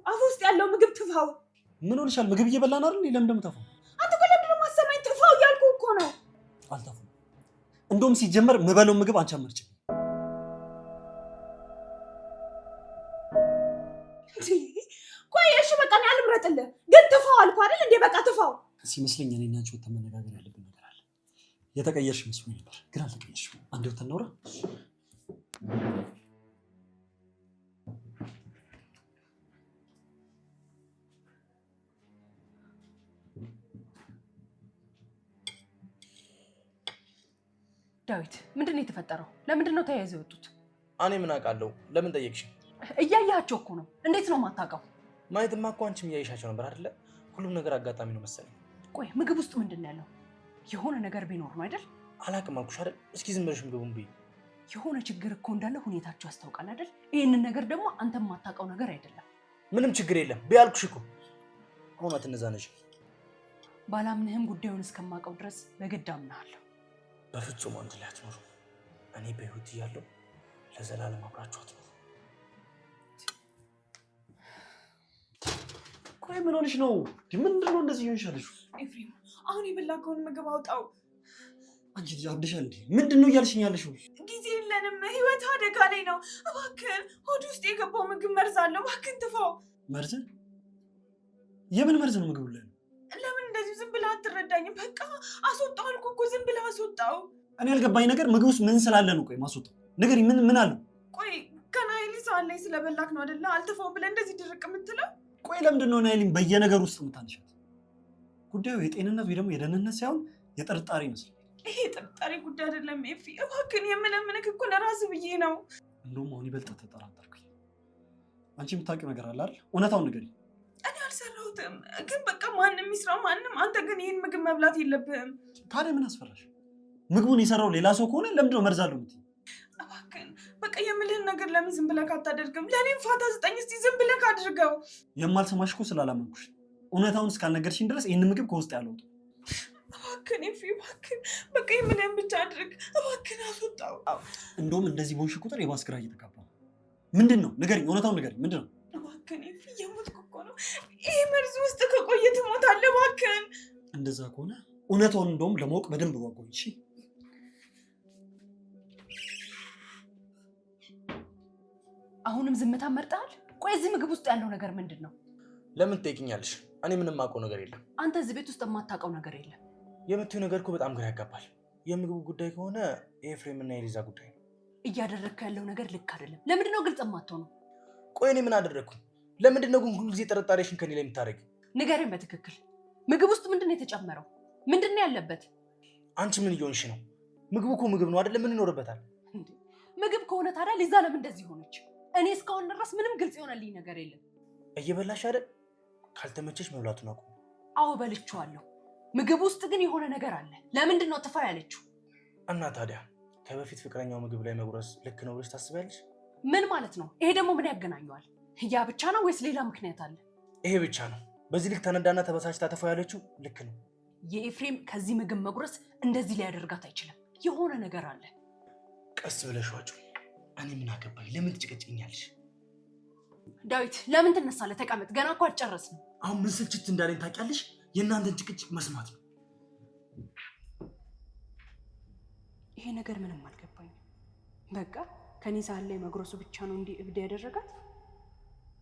አፍ ውስጥ ያለው ምግብ ትፋው። ምን ሆነሻል? ምግብ እየበላን አይደል? ለምን ደም ተፋው? አንተ እኮ ለምንድን ነው የማሰማኝ? ትፋው እያልኩህ እኮ ነው። አልተፋም። እንደውም ሲጀመር የምበለው ምግብ አንቺ አመርጭ። ቆይ እሺ በቃ እኔ አልምረጥልህ፣ ግን ትፋው አልኩህ አይደል እንዴ? በቃ ትፋው። ሲመስለኝ እኔና አንቺ ወተን መነጋገር ያለብን ነገር አለ። የተቀየርሽ መስሎኝ ነበር፣ ግን አልተቀየርሽም። አንዴ ወተን እናውራ። ዳዊት ምንድን ነው የተፈጠረው? ለምንድን ነው ተያይዘው የወጡት? እኔ ምን አውቃለሁ? ለምን ጠየቅሽ? እያያቸው እኮ ነው። እንዴት ነው የማታውቀው? ማየትማ እኮ አንቺም እያይሻቸው ነበር አይደለ? ሁሉም ነገር አጋጣሚ ነው መሰለኝ። ቆይ ምግብ ውስጥ ምንድን ነው ያለው? የሆነ ነገር ቢኖር ነው አይደል? አላውቅም አልኩሽ አይደል? እስኪ ዝም ብለሽ ምግቡን ብይ። የሆነ ችግር እኮ እንዳለ ሁኔታቸው ያስታውቃል አይደል? ይህንን ነገር ደግሞ አንተ የማታውቀው ነገር አይደለም። ምንም ችግር የለም ብይ አልኩሽ እኮ። አሁን አትነዛነሽ። ባላምንህም ጉዳዩን እስከማውቀው ድረስ በግድ አምናለሁ። በፍጹም አንድ ላይ አትኖሩ። እኔ በህይወት እያለሁ ለዘላለም አብራችሁ አትኖሩ። ቆይ ምን ሆነሽ ነው? ምንድን ነው እንደዚህ ይሆንሻለሽ? ኤፍሬም አሁን የበላከውን ምግብ አውጣው። አንቺ ልጅ አብደሻል እንዴ? ምንድን ነው እያልሽኝ ያለሽው? ጊዜ የለንም፣ ህይወት አደጋ ላይ ነው። እባክህን ሆድ ውስጥ የገባው ምግብ መርዝ አለው። እባክህን ትፋው። መርዝ? የምን መርዝ ነው ምግቡ ላይ? ለምን እንደዚህ ዝም ብለህ አትረዳኝም? በቃ አስወጣው አልኩህ እኮ፣ ዝም ብለህ አስወጣው። እኔ ያልገባኝ ነገር ምግብ ውስጥ ምን ስላለ ነው? ቆይ ማስወጣው ንገሪኝ። ምን አለው? ቆይ ከናይሊ ሰዓት ላይ ስለበላክ ነው አይደለ? አልተፋው ብለህ እንደዚህ ድርቅ የምትለው? ቆይ ለምንድን ነው ናይሊን በየነገር ውስጥ የምታነሻት? ጉዳዩ የጤንነት ወይ ደግሞ የደህንነት ሳይሆን የጥርጣሬ ይመስላል። ይሄ ጥርጣሬ ጉዳይ አይደለም ኤፊ፣ እባክህን የምለምንህ እኮ ለራስህ ብዬ ነው። እንደውም አሁን ይበልጥ ተጠራጠርኩኝ። አንቺ የምታውቂው ነገር አለ አይደል? እውነታውን ንገሪኝ። እኔ አልሰራሁትም፣ ግን በቃ ማንም ይስራው ማንም፣ አንተ ግን ይህን ምግብ መብላት የለብህም። ታዲያ ምን አስፈራሽ? ምግቡን የሰራው ሌላ ሰው ከሆነ ለምንድን ነው መርዝ አለው የምትይኝ? እባክህን በቃ የምልህን ነገር ለምን ዝም ብለህ አታደርግም? ለእኔም ፋታ ስጠኝ እስኪ፣ ዝም ብለህ አድርገው። የማልሰማሽ እኮ ስላላመንኩሽ። እውነታውን እስካልነገርሽኝ ድረስ ይህን ምግብ ከውስጥ ያለውጥ። እባክህን ኤፊ፣ እባክህን በቃ የምልህን ብቻ አድርግ። እባክህን አስወጣው። እንደውም እንደዚህ በሆንሽ ቁጥር የባስ ግራ እየተጋባ ነው። ምንድን ነው ንገሪኝ፣ እውነታውን ንገሪኝ። ምንድን ነው? እባክህን ኤፊ፣ የሞትኩ እኮ ነው። ይሄ መርዝ ውስጥ ከቆየ ትሞታለህ። እባክህን። እንደዛ ከሆነ እውነታውን እንደውም ለማወቅ በደንብ ጓጓኝ። እሺ አሁንም ዝምታ መርጠሃል? ቆይ እዚህ ምግብ ውስጥ ያለው ነገር ምንድን ነው? ለምን ትጠይቅኛለሽ? እኔ ምንም የማውቀው ነገር የለም። አንተ እዚህ ቤት ውስጥ የማታውቀው ነገር የለም። የምትይው ነገር እኮ በጣም ግራ ያጋባል። የምግቡ ጉዳይ ከሆነ የኤፍሬም እና የሊዛ ጉዳይ ነው። እያደረግከው ያለው ነገር ልክ አይደለም። ለምንድን ነው ግልጽ የማትሆነው? ቆይ እኔ ምን አደረግኩኝ? ለምንድን ነው ግን ሁሉ ጊዜ ጥርጣሬሽን ከኔ ላይ የምታደርጊው? ንገረኝ በትክክል። ምግብ ውስጥ ምንድን ነው የተጨመረው? ምንድን ነው ያለበት? አንቺ ምን እየሆንሽ ነው? ምግቡ እኮ ምግብ ነው አይደለም? ምን ይኖርበታል? ምግብ ከሆነ ታዲያ ሊዛ ለምን እንደዚህ ሆነች? እኔ እስካሁን ድረስ ምንም ግልጽ የሆነልኝ ነገር የለም። እየበላሽ አይደል? ካልተመቸሽ መብላቱን አቁም። አዎ በልቼዋለሁ። ምግብ ውስጥ ግን የሆነ ነገር አለ። ለምንድን ነው ትፋ ያለችው? እና ታዲያ ከበፊት ፍቅረኛው ምግብ ላይ መጉረስ ልክ ነው ብለሽ ታስቢያለሽ? ምን ማለት ነው? ይሄ ደግሞ ምን ያገናኘዋል? ያ ብቻ ነው ወይስ ሌላ ምክንያት አለ? ይሄ ብቻ ነው። በዚህ ልክ ተነዳና ተበሳጭታ ተፋ ያለችው ልክ ነው። የኤፍሬም ከዚህ ምግብ መጉረስ እንደዚህ ሊያደርጋት አይችልም። የሆነ ነገር አለ። ቀስ ብለሽ ዋጩ። እኔ ምን አገባኝ? ለምን ትጨቀጭኛለሽ? ዳዊት ለምን ትነሳለህ? ተቀመጥ፣ ገና እኮ አልጨረስንም። አሁን ምን ስልችት እንዳለኝ ታውቂያለሽ? የእናንተን ጭቅጭቅ መስማት ነው። ይሄ ነገር ምንም አልገባኝም። በቃ ከኔ ሳህን ላይ መጉረሱ ብቻ ነው እንዲህ እብድ ያደረጋት?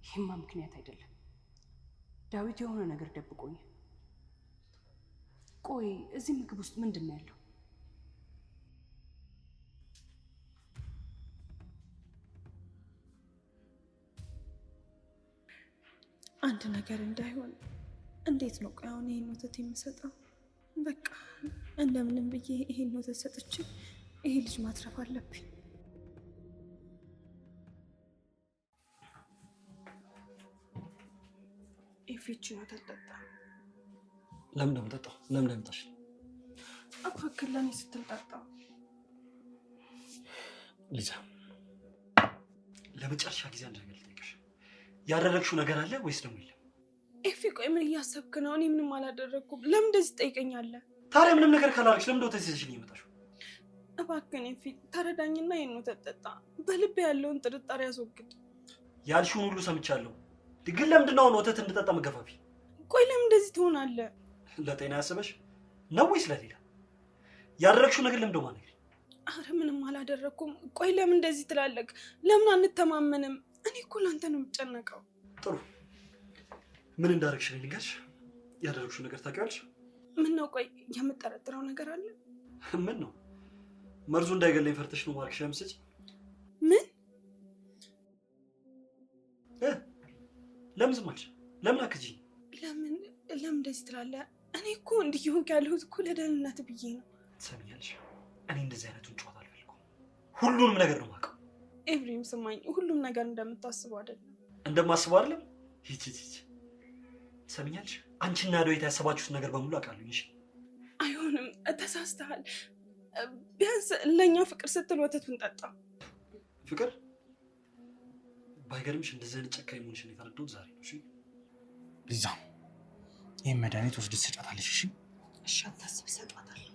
ይህማ ምክንያት አይደለም። ዳዊት የሆነ ነገር ደብቆኝ። ቆይ እዚህ ምግብ ውስጥ ምንድን ነው ያለው? አንድ ነገር እንዳይሆን እንዴት ነው ቆይ አሁን ይሄን ወተት የምሰጠው? በቃ እንደምንም ብዬ ይሄን ወተት ሰጥቼ ይሄ ልጅ ማትረፍ አለብኝ። ኤፊች ነው ተጠጣ። ለምን እንደምጠጣው? ለምን እንደምጠጣሽ? እባክህ ለኔ ስትል ጠጣ። ሊዛ ለመጨረሻ ጊዜ አንድ ነገር ልጠይቅሽ። ያደረግሽው ነገር አለ ወይስ ደግሞ የለም? ኤፊ ቆይ ምን እያሰብክ ነው? እኔ ምንም አላደረኩም። ለምን እንደዚህ ትጠይቀኛለህ? ታዲያ ምንም ነገር ካላደረግሽ ለምን ወተት ይዘሽኝ የመጣሽው? እባክህን ኤፊ ተረዳኝና ይሄን ወተት ጠጣ። በልቤ ያለውን ጥርጣሬ ያስወግድ። ያልሽውን ሁሉ ሰምቻለሁ። ግን ለምንድን ነው ወተት እንድጠጣ መገፋፊ? ቆይ ለምን እንደዚህ ትሆናለህ? ለጤና ያስበሽ ነው ወይስ ለሌላ? ያደረግሽው ነገር ለምን ደማ ነገር? አረ ምንም አላደረኩም። ቆይ ለምን እንደዚህ ትላለህ? ለምን አንተማመንም? እኔ እኮ ላንተ ነው የምጨነቀው። ጥሩ ምን እንዳደረግሽ ልንገርሽ። ያደረግሽው ነገር ታውቂዋለሽ? ምን ነው? ቆይ የምጠረጥረው ነገር አለ? ምን ነው? መርዙ እንዳይገለኝ ፈርተሽ ነው ማርክሽ ያምስጭ? ምን? ለምን ዝም አልሽ? ለምን አክጂ? ለምን እንደዚህ ትላለህ? እኔ እኮ እንዲሆንክ ያለሁት እኮ ለደህንነት ብዬ ነው። ትሰሚኛለሽ? እኔ እንደዚህ አይነቱን ጨዋታ አልፈልገውም። ሁሉንም ነገር ነው የማውቀው። ኤፍሬም ስማኝ፣ ሁሉም ነገር እንደምታስበው አይደለም። እንደማስበው አይደለም? ሂጂ። ትሰሚኛለሽ? አንቺና ዳዊት ያሰባችሁት ነገር በሙሉ አውቃለሁ። እሺ አይሆንም፣ ተሳስተሃል። ቢያንስ ለእኛ ፍቅር ስትል ወተቱን ጠጣ። ፍቅር? ባይገርምሽ እንደዚህ አይነት ጨካኝ መሆንሽን የተረዳሁት ዛሬ ነው። እሺ ሊዛ፣ ይህን መድኃኒት ወስደሽ ትሰጫታለሽ። እሺ እሺ፣ አታስብ፣ እሰጣታለሁ።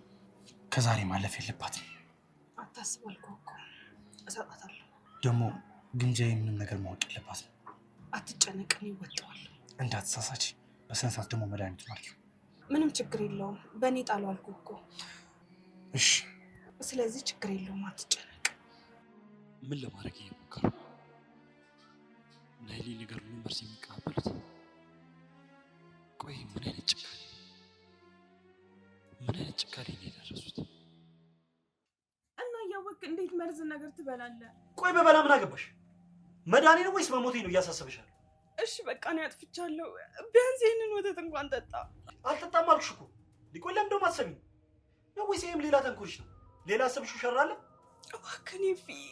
ከዛሬ ማለፍ የለባትም። አታስብ አልኩህ እኮ፣ እሰጣታለሁ። ደግሞ ግምጃዬ ምንም ነገር ማወቅ የለባትም። አትጨነቅ፣ እኔ እወጣዋለሁ። እንዳትሳሳች። በስነ ስርዓት ደግሞ መድኃኒቱ ማርኪው። ምንም ችግር የለውም፣ በእኔ ጣሉ አልኩህ እኮ። እሺ፣ ስለዚህ ችግር የለውም፣ አትጨነቅ። ምን ለማድረግ እየሞከሩ ናይሊ ነገር ሁሉ መርስ የሚቀበሉት? ቆይ ምን አይነት ጭካኔ ነው የደረሱት? እና እያወቅህ እንዴት መርዝ ነገር ትበላለህ? ቆይ በበላ ምን አገባሽ? መዳኔ ነው ወይስ መሞቴ ነው እያሳሰበሻል? እሺ በቃ እኔ አጥፍቻለሁ። ቢያንስ ይህንን ወተት እንኳን ጠጣ። አልጠጣም አልኩሽ እኮ። ቆይ ለምን ደሞ አትሰሚኝ ነው ወይስ ይሄም ሌላ ተንኮልሽ ነው? ሌላ አሰብሽው ሸር አለ? እባክህ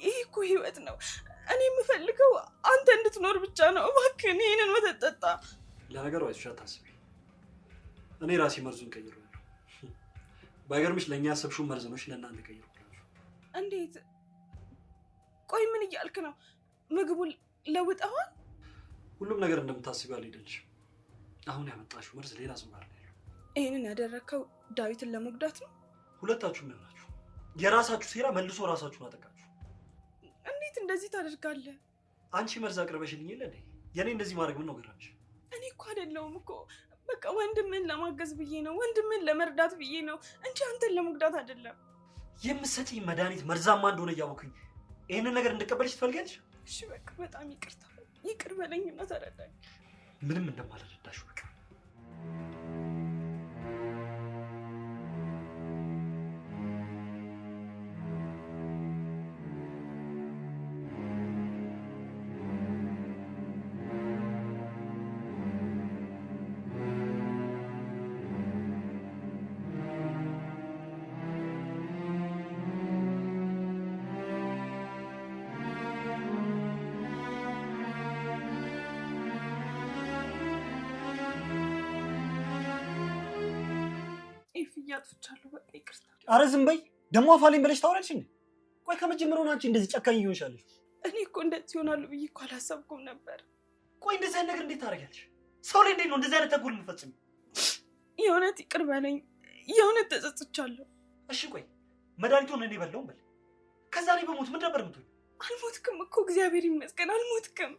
ይሄ እኮ ህይወት ነው። እኔ የምፈልገው አንተ እንድትኖር ብቻ ነው። እባክህ ይህንን ወተት ጠጣ። ለነገሩ አይዞሽ አታስቢ፣ እኔ ራሴ መርዙን ቀይሬዋለሁ። ባይገርምሽ ለእኛ ያሰብሽው መርዝ ነው ለእናንተ ቀይሬዋለሁ። እንዴት? ቆይ ምን እያልክ ነው? ምግቡን ለውጠዋል? ሁሉም ነገር እንደምታስቢው አልሄደልሽም። አሁን ያመጣሽው መርዝ ሌላ ሰው ጋር ነው ያለው። ይህንን ያደረግከው ዳዊትን ለመጉዳት ነው? ሁለታችሁም ያላችሁ የራሳችሁ ሴራ መልሶ ራሳችሁን አጠቃችሁ። እንዴት እንደዚህ ታደርጋለህ? አንቺ መርዝ አቅርበሽልኝ የለ እንዴ? የኔ እንደዚህ ማድረግ ምን ነው ገራሽ? እኔ እኮ አይደለሁም እኮ፣ በቃ ወንድምን ለማገዝ ብዬ ነው፣ ወንድምን ለመርዳት ብዬ ነው እንጂ አንተን ለመጉዳት አይደለም። የምትሰጪኝ መድኃኒት መርዛማ እንደሆነ እያወኩኝ ይህንን ነገር እንድቀበልሽ ትፈልጊያለሽ? እሺ በቃ በጣም ይቅር በለኝና ተረዳኝ። ምንም እንደማልረዳሽ በቃ። እያጥፍቻለሁ፣ በቃ ይቅርታ። አረ ዝም በይ ደግሞ አፋለኝ ብለሽ ታወራልሽ እንዴ? ቆይ ከመጀመሪያው አንቺ እንደዚህ ጨካኝ ይሆንሻለሽ? እኔ እኮ እንደዚህ ይሆናሉ ብዬ እኮ አላሰብኩም ነበር። ቆይ እንደዚህ አይነት ነገር እንዴት ታደርጊያለሽ? ሰው ላይ እንዴት ነው እንደዚህ አይነት ተንኮል የምትፈጽሚው? የእውነት ይቅር በለኝ፣ የእውነት ተጸጽቻለሁ። እሺ ቆይ መድኃኒቱን እኔ በላውን በል፣ ከዛ እኔ በሞት ምን ነበር የምትሆኝ? አልሞትክም እኮ እግዚአብሔር ይመስገን አልሞትክም።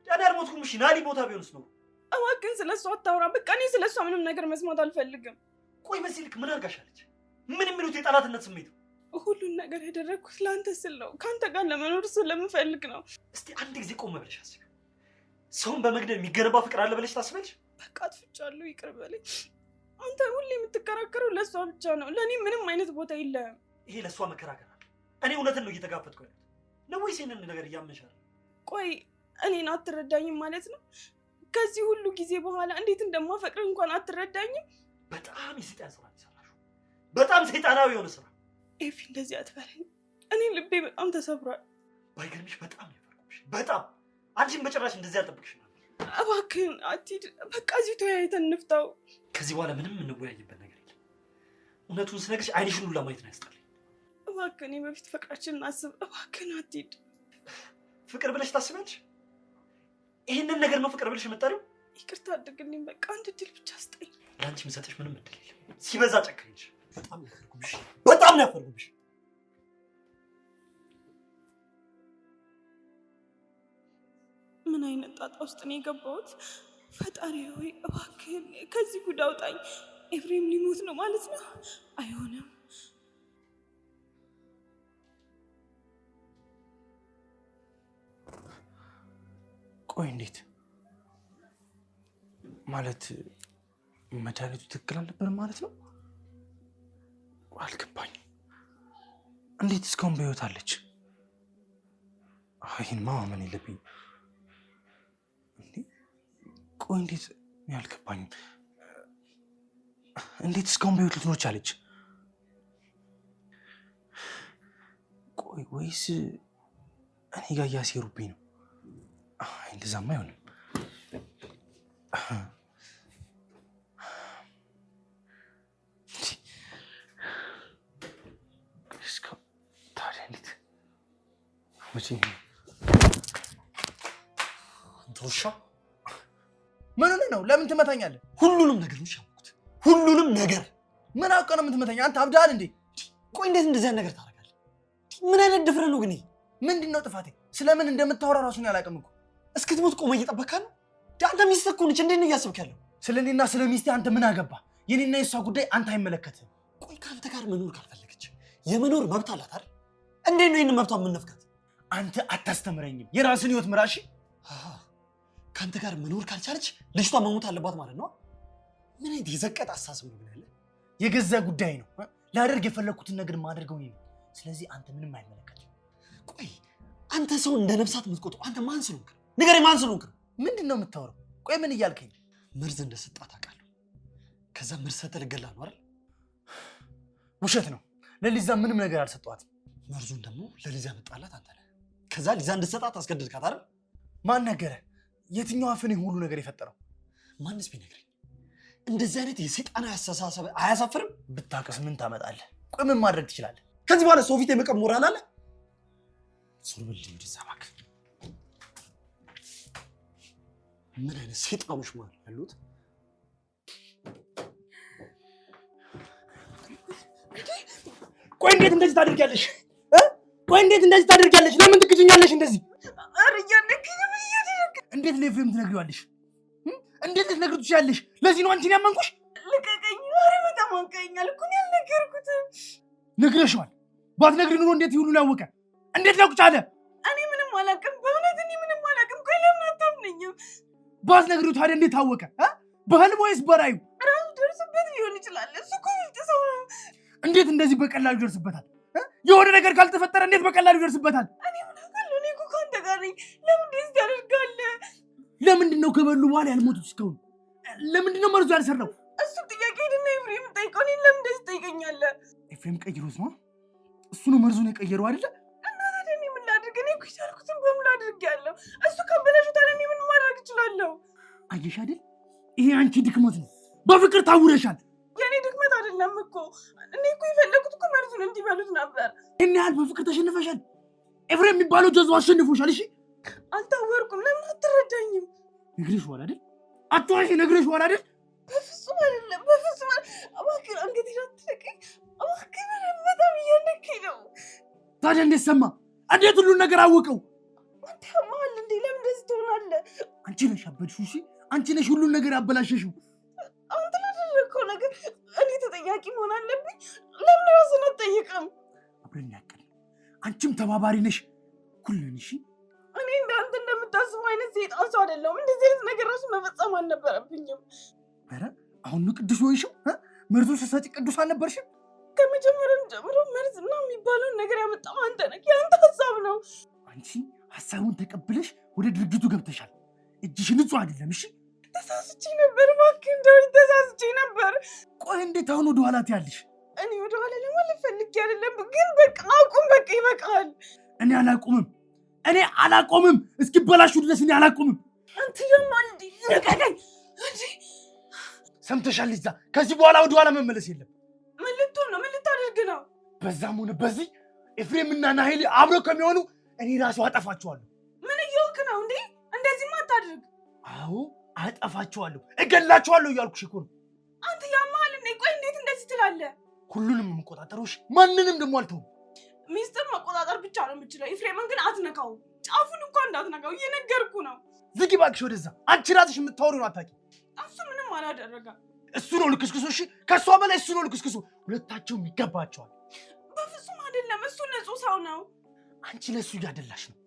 እኔ አልሞትኩም። እሺ ናሊ ቦታ ቢሆንስ ነው? እባክህን ስለሷ አታውራ። በቃ እኔ ስለሷ ምንም ነገር መስማት አልፈልግም። ቆይ በዚህ ልክ ምን አድርጋሻለች? ምን የሚሉት የጠላትነት ስሜት ነው? ሁሉን ነገር ያደረግኩት ለአንተ ስል ነው። ከአንተ ጋር ለመኖር ስለምፈልግ ነው። እስቲ አንድ ጊዜ ቆም ብለሽ አስቢ። ሰውን በመግደል የሚገነባ ፍቅር አለ ብለሽ ታስበልሽ? በቃ አጥፍቻለሁ፣ ይቅር በለኝ። አንተ ሁሌ የምትከራከረው ለእሷ ብቻ ነው፣ ለእኔ ምንም አይነት ቦታ የለም። ይሄ ለእሷ መከራከር አለ። እኔ እውነትን ነው እየተጋፈጥኩ ያሉት ነው ወይስ ይህንን ነገር እያመንሻል? ቆይ እኔን አትረዳኝም ማለት ነው? ከዚህ ሁሉ ጊዜ በኋላ እንዴት እንደማፈቅር እንኳን አትረዳኝም? በጣም የሰይጣን ስራ ይሰራሹ። በጣም ሰይጣናዊ የሆነ ስራ። ኤፊ እንደዚህ አትበለኝ። እኔ ልቤ በጣም ተሰብሯል። ባይገርምሽ በጣም ያፈርኩሽ። በጣም አንቺን በጭራሽ እንደዚህ አልጠብቅሽ ነበር። እባክህን አትሂድ። በቃ እዚሁ ተወያይተን እንፍታው። ከዚህ በኋላ ምንም የምንወያይበት ነገር የለም። እውነቱን ስነግርሽ አይንሽን ሁሉ ለማየት ነው ያስጠላኝ። እባክህን የበፊት ፍቅራችንን አስብ። እባክህን አትሂድ። ፍቅር ብለሽ ታስቢያለሽ? ይህንን ነገር ነው ፍቅር ብለሽ የምጠሪው? ይቅርታ አድርግልኝ። በቃ አንድ እድል ብቻ ስጠኝ። ለአንቺ የምሰጥሽ ምንም እድል የለም። ሲበዛ ጨካኝሽ። በጣም ያፈርኩብሽ። በጣም ነው ያፈርኩብሽ። ምን አይነት ጣጣ ውስጥ ነው የገባሁት? ፈጣሪ ሆይ እባክህን ከዚህ ጉድ አውጣኝ። ኤፍሬም ሊሞት ነው ማለት ነው? አይሆንም። ቆይ እንዴት ማለት መድኃኒቱ ትክክል አልነበረም ማለት ነው? አልገባኝም። እንዴት እስካሁን በህይወት አለች? ይህን ማመን የለብኝም። ቆይ እንዴት አልገባኝም። እንዴት እስካሁን በህይወት ልትኖር ቻለች? ቆይ ወይስ እኔ ጋር እያሴሩብኝ ነው? እንደዛማ አይሆንም። ታዲያ እንዴት መቼ አንተ ውሻ ምን ሆነህ ነው? ለምን ትመታኛለህ? ሁሉንም ነገር ነው ሻምኩት። ሁሉንም ነገር ምን አውቀህ ነው የምትመታኝ? አንተ አብዳል እንዴ? ቆይ እንዴት እንደዚህ ነገር ታደርጋለህ? ምን አይነት ድፍረት ነው ግን? ምንድን ነው ጥፋቴ? ስለምን እንደምታወራ ራሱን ያላቅም እኮ። እስክትሞት ቆመህ እየጠበቅህ ነው? አንተ ሚስትህ እኮ ነች። እንዴት ነው እያሰብክ ያለው? ስለ እኔና ስለ ሚስቴ አንተ ምን አገባ? የኔና የሷ ጉዳይ አንተ አይመለከትህም። ቆይ ከአንተ ጋር መኖር ካልፈለገች የመኖር መብት አላት አይደል? እንዴት ነው ይህን መብቷን የምንነፍጋት? አንተ አታስተምረኝም። የራስን ህይወት ምራሽ። ከአንተ ጋር መኖር ካልቻለች ልጅቷ መሞት አለባት ማለት ነው? ምን አይነት የዘቀጠ አስተሳሰብ ነው ያለ? የገዛ ጉዳይ ነው። ላደርግ የፈለግኩትን ነገር ማድረገው ነው። ስለዚህ አንተ ምንም አይመለከትም። ቆይ አንተ ሰው እንደ ነፍሳት የምትቆጥረው አንተ ማን ስለሆንክ? ንገረኝ፣ ማን ስለሆንክ? ምንድን ነው የምታወራው? ቆይ ምን እያልከኝ? መርዝ እንደሰጣት አውቃለሁ። ከዛ መርዝ ሰጠህ ልገላት ነው አይደል? ውሸት ነው። ለሊዛ ምንም ነገር አልሰጠኋትም። መርዙን ደግሞ ለሊዛ መጣላት አንተ ነህ። ከዛ ሊዛ እንድትሰጣት አስገድድካት አይደል? ማን ነገረ? የትኛው አፍን ሁሉ ነገር የፈጠረው? ማንስ ቢነግረኝ? እንደዚህ አይነት የሰይጣናዊ አስተሳሰብ አያሳፍርም? ብታውቅስ ምን ታመጣለህ? ቆይ ምን ማድረግ ትችላለህ? ከዚህ በኋላ ሰው ፊት የመቀም ሞራል አለ? ሶልብል ወደዛ እባክህ። ምን አይነት ሰይጣኖች ማለት ያሉት? ቆይ እንዴት እንደዚህ ታደርጊያለሽ? ቆይ እንዴት እንደዚህ ታደርጊያለሽ? ለምን ትክጂኛለሽ እንደዚህ? እንዴት ለኤፍሬም ትነግሪዋለሽ? እንዴት ልትነግሪው ትችያለሽ? ለዚህ ነው አንቺን ያመንኩሽ። ልቀቀኝ! ኧረ በጣም አንቀኛል እኮ ያልነገርኩትም። ነግረሽዋል። ባትነግሪ ኑሮ እንዴት ይሁኑ ያወቀ? እንዴት ሊያውቅ ቻለ? እኔ ምንም አላውቅም፣ በእውነት እኔ ምንም አላውቅም። ቆይ ለምን አታምነኝም? ባትነግሪው ታዲያ እንዴት ታወቀ? በህልም ወይስ በራዩ? ራሱ ደርስበት ሊሆን ይችላል። እሱ እኮ ብልጥ ሰው ነው። እንዴት እንደዚህ በቀላሉ ይደርስበታል? የሆነ ነገር ካልተፈጠረ እንዴት በቀላሉ ይደርስበታል? እኔ ምን አውቃለሁ? እኔ እኮ ከአንተ ጋር ነኝ። ለምን እንደዚህ ታደርጋለህ? ለምንድን ነው ከበሉ በኋላ ያልሞቱት እስካሁን? ለምንድን ነው መርዙ ያልሰራው? እሱ ጥያቄ ሄድና ኤፍሬም ጠይቀው። እኔን ለምን እንደዚህ ትጠይቀኛለህ? ኤፍሬም ቀይሮት ነው? እሱ ነው መርዙን የቀየረው አይደለ? እና ታዲያ እኔ ምን ላድርግ? እኔ እኮ የቻልኩትን በሙሉ አድርጌያለሁ። እሱ ካበላሸው ታዲያ እኔ ምን ማድረግ እችላለሁ? አየሽ አይደል? ይሄ አንቺ ድክመት ነው። በፍቅር ታውረሻል። የእኔ ድክመት አይደለም እኮ። እኔ እኮ የፈለኩት እኮ መርዙን እንዲበሉት ነበር። ይህን ያህል በፍቅር ተሸንፈሻል። ኤፍሬም የሚባለው ጀዞ አሸንፎሻል። እሺ አልታወርኩም። ለምን አትረዳኝም? ነግሬሽዋል አይደል? አትዋሺ። ነግሬሽዋል አይደል? በፍጹም አይደለም፣ በፍጹም እባክህ አንገቴን አትለቀኝ እባክህ። በጣም እያነከኝ ነው። ታዲያ እንዴት ሰማ? እንዴት ሁሉን ነገር አወቀው? አንተ ያማል እንዴ? ለምን እንደዚህ ትሆናለህ? አንቺ ነሽ ያበድሽው። እሺ አንቺ ነሽ ሁሉን ነገር ያበላሸሽው። አንተ ላደረግከው ነገር እኔ ተጠያቂ መሆን አለብኝ? ለምን ራስን አትጠይቅም? አብረን ያቀል አንቺም ተባባሪ ነሽ። ኩልን እሺ እኔ እንዳንተ እንደምታስበው አይነት ሰይጣን ሰው አይደለሁም። እንደዚህ አይነት ነገር ራሱ መፈጸም አልነበረብኝም። ኧረ አሁን ነው ቅዱስ ሆንሽው? መርዙ ስትሰጪ ቅዱስ አልነበርሽም? ከመጀመሪያም ጀምሮ መርዝና የሚባለውን ነገር ያመጣው አንተ ነህ። የአንተ ሀሳብ ነው። አንቺ ሀሳቡን ተቀብለሽ ወደ ድርጊቱ ገብተሻል። እጅሽ ንጹህ አይደለም። እሺ ተሳስቼ ነበር፣ እባክህ እንደው ተሳስቼ ነበር። ቆይ እንዴት አሁን ወደ ኋላ ትያለሽ? እኔ ወደ ኋላ ለማለት ፈልጌ አይደለም፣ ግን በቃ አቁም፣ በቃ ይበቃል። እኔ አላቆምም። እስኪበላሹ ድረስ እኔ አላቆምም። አንተ ደግሞ እንዴ ልቀቀኝ! እንዴ ሰምተሻል ሊዛ? ከዚህ በኋላ ወደ ኋላ መመለስ የለም። ምን ልትሆን ነው? ምን ልታደርግ ነው? በዛም ሆነ በዚህ ኤፍሬምና ናሄል አብረው ከሚሆኑ እኔ ራሴው አጠፋቸዋለሁ። ምን እየሆንክ ነው እንዴ? እንደዚህማ አታድርግ። አዎ አጠፋቸዋለሁ፣ እገላቸዋለሁ እያልኩሽ እኮ ነው። አንተ ያማል እንዴ? ቆይ እንዴት እንደዚህ ትላለህ? ሁሉንም የምቆጣጠሮሽ ማንንም ደግሞ አልተውም። ሚስጥር መቆጣጠር ብቻ ነው የምችለው። ኤፍሬምን ግን አትነካው። ጫፉን እንኳን እንዳትነካው እየነገርኩ ነው። ዝጊ እባክሽ ወደዛ። አንቺ ራስሽ የምታወሪውን አታውቂ። እሱ ምንም አላደረገም። እሱ ነው ልክስክሱ። እሺ ከሷ በላይ እሱ ነው ልክስክሱ። ሁለታቸውም ይገባቸዋል። በፍጹም አይደለም። እሱ ንጹህ ሰው ነው። አንቺ ለሱ እያደላሽ ነው።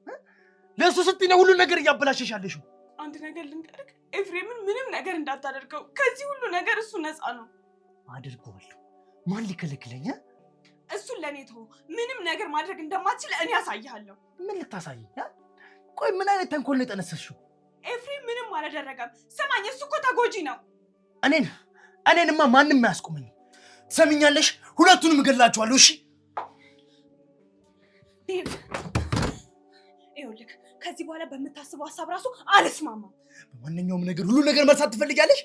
ለሱ ስትይ ነው ሁሉ ነገር እያበላሸሽ ያለሽው። አንድ ነገር ልንገርህ፣ ኤፍሬምን ምንም ነገር እንዳታደርገው። ከዚህ ሁሉ ነገር እሱ ነፃ ነው። አድርገዋለሁ። ማን ሊከለክለኝ? እሱን ለእኔ ተወው። ምንም ነገር ማድረግ እንደማትችል እኔ ያሳይሃለሁ። ምን ልታሳይኝ? ቆይ ምን አይነት ተንኮል ነው የጠነሰስሽው? ኤፍሬም ምንም አላደረገም። ስማኝ፣ እሱ እኮ ተጎጂ ነው። እኔንማ ማንም አያስቆመኝ። ሰሚኛለሽ? ሁለቱንም እገድላቸዋለሁ። እሺ ዴቭ፣ ይኸውልህ ከዚህ በኋላ በምታስበው ሀሳብ ራሱ አልስማማም። በማንኛውም ነገር ሁሉ ነገር መርሳት ትፈልጊያለሽ?